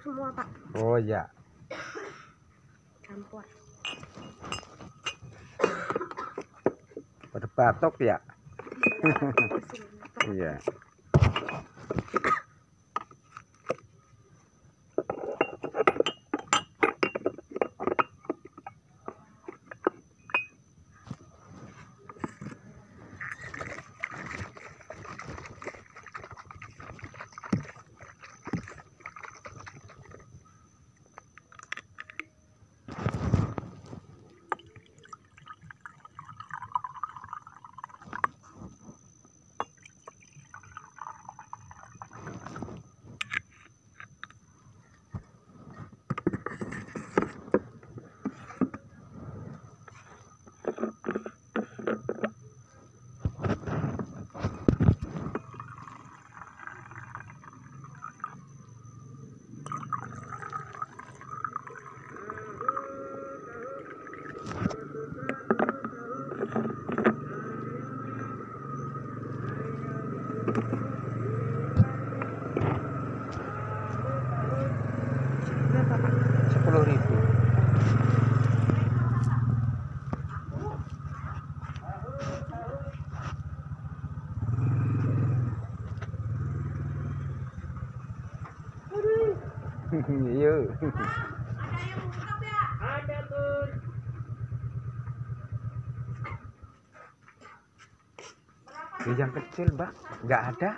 semua, Pak. Oh ya. Campur. Pada batok ya. Iya. Berapa, Pak? 10.000. Yuk. Ada yang buka ya? Ada tuh. Yang kecil, Mbak, nggak ada.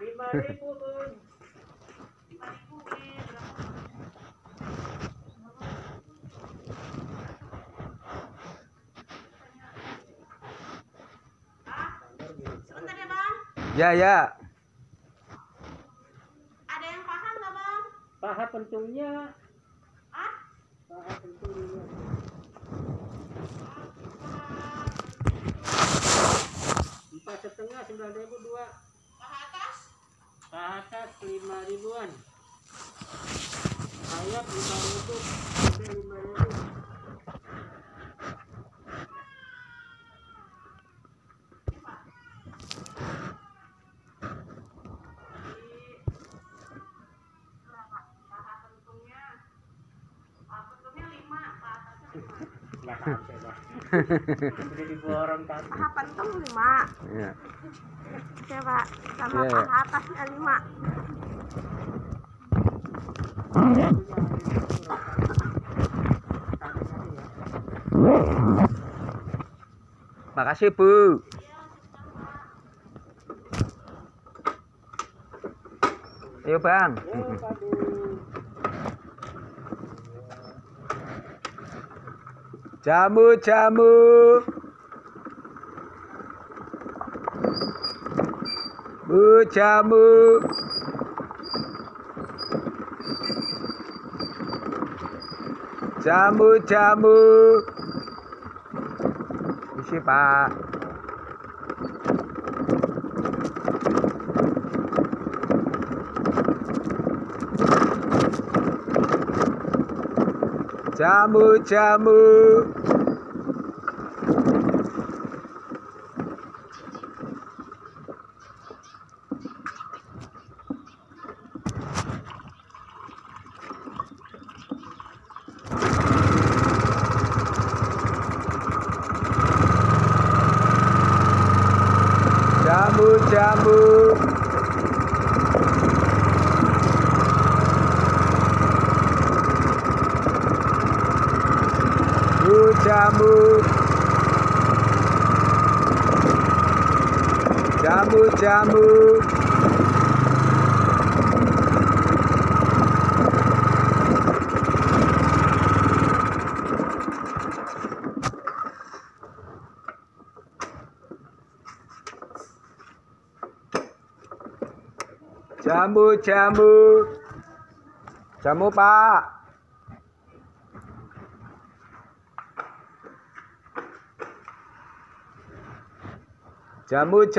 5.000 tuh. 5.000 sebentar ya, Bang. Ya, ya. Ada yang paham nggak, Bang? Paha pentungnya. Ah? Paha pentungnya. 4,5 9.000 dua. Paha atas? Paha atas 5.000-an. Sayap 5.000. Ada 5.000. Nggak sampai, Bang. Udah diborong kan. Paha pentung 5. Iya. Oke, Pak. Sama Iya. paha atasnya 5. Makasih, Bu. Ayo, Bang. Jamu. Bu, jamu. Jamu. Isi, Pak. Jamu. Jamu. Bu, jamu. Jamu, Pak. Jamu.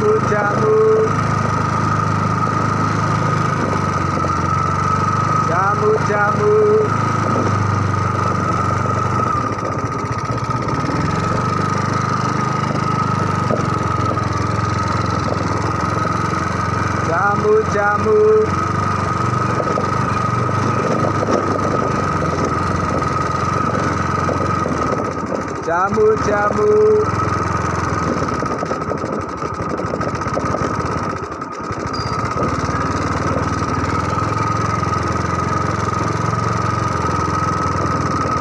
Jamu-jamu. Jamu-jamu. Jamu-jamu. Jamu-jamu.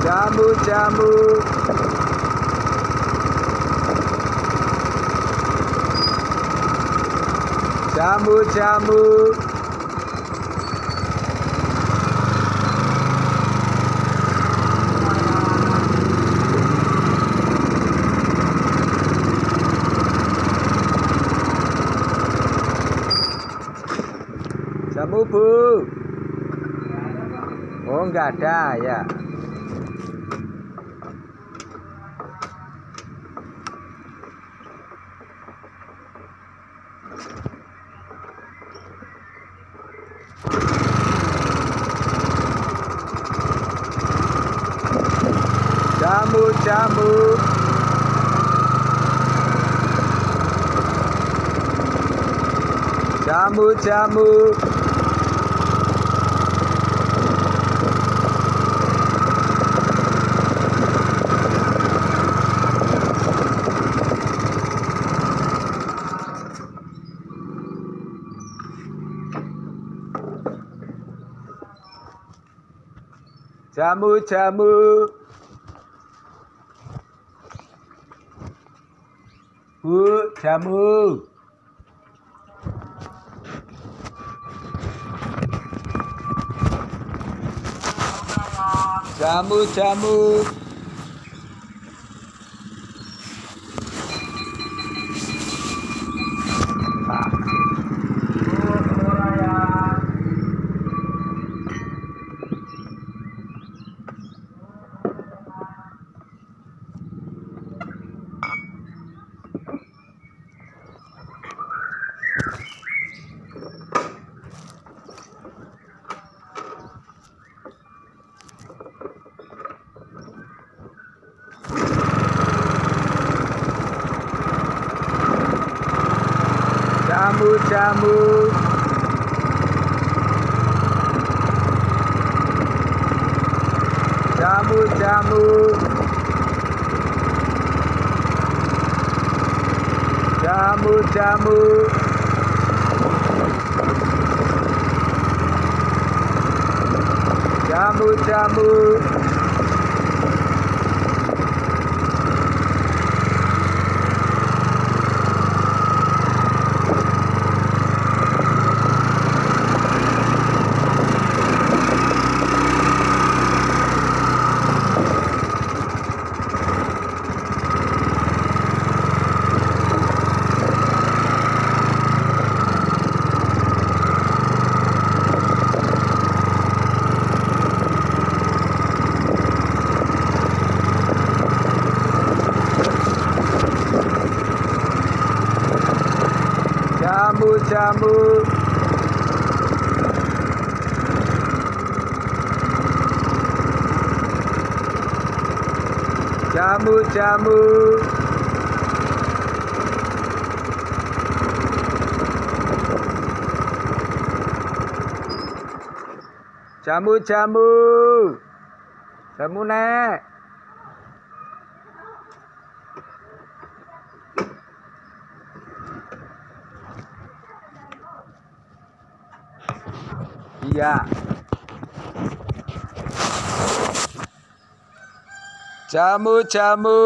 Jamu-jamu. Jamu-jamu. Jamu, Bu. Oh, enggak ada ya. Jamu-jamu. Jamu-jamu. Jamu-jamu. Bu, jamu. Jamu-jamu. Jamu-jamu. Jamu-jamu. Jamu-jamu. Jamu-jamu. Jamu-jamu. Jamu-jamu. Jamu-jamu. Jamu, Nek. Iya. Jamu-jamu.